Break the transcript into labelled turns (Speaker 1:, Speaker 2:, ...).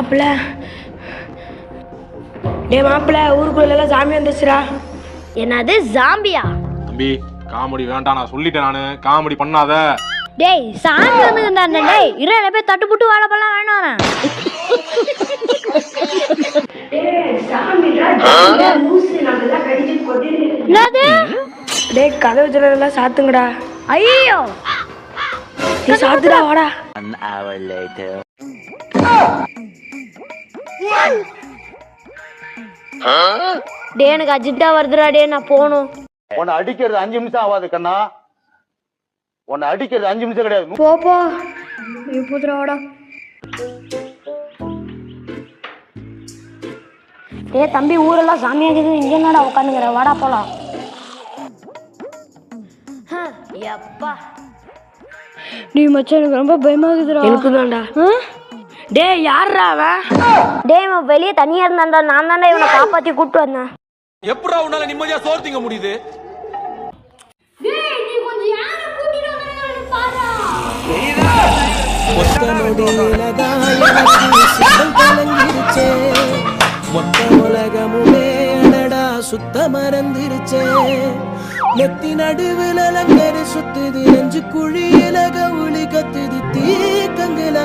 Speaker 1: மாப்பிள்ள டே மாப்பிள்ள ஊருக்குள்ள எல்லாம் சாமி வந்துச்சுடா.
Speaker 2: என்னது ஜாம்பியா?
Speaker 3: தம்பி காமெடி வேண்டாம், நான் சொல்லிட்டேன். நானு காமெடி பண்ணாத.
Speaker 2: டேய் சாமி வந்து டேய் இரல போய் தட்டு புட்டு வாழைப்பழம் வேணானே.
Speaker 1: டேய் சாமிடா லூசு நம்மள கடிச்சு கொட்டிரு.
Speaker 2: என்னது?
Speaker 1: டேய் கதவு ஜன்னலெல்லாம் சாத்துங்கடா.
Speaker 2: ஐயோ
Speaker 1: நீ சாத்துடா வாடா.
Speaker 4: An hour later.
Speaker 2: டேய் எனக்கு அஜிட்டா வருதுடா. டேய் நான் போணும்.
Speaker 5: உன்னை அடிக்கிறது 5 நிமிஷம் ஆகாது கண்ணா. உன்னை அடிக்கிறது 5 நிமிஷம் கிடையாது.
Speaker 2: போ போ நீ புதுடா வாடா. டேய் தம்பி ஊரெல்லாம் சாமியா இருக்குது, இங்க என்னடா உட்காந்துங்கற? வாடா போலாம். யப்பா நீ மச்சான் எனக்கு ரொம்ப பயமா இருக்குதுடா.
Speaker 1: எனக்கு தான்டா. டேய் யாரா அவன்?
Speaker 2: டேய் இவன் வெளியே தனியா இருந்தான்டா. நான் தான்டா இவனை காப்பாத்தி கூப்பிட்டு வந்தேன்.
Speaker 6: எப்படா உன்னால நிம்மதியா சோறு திங்க முடியுது?
Speaker 2: டேய் நீ கொஞ்சம் யாரை கூட்டிட்டு வந்தேன்னு பாரு.
Speaker 7: ஒத்த நொடியிலதான் எனக்கு சித்தம் கலங்கிருச்சே. மொத்த உலகமுமே அடடா சுத்த மறந்துருச்சே. நெத்தி நடுவில் அலங்கரி சுத்துது, நெஞ்சு குழியில கவுளி கத்துது, தீக்கங்குல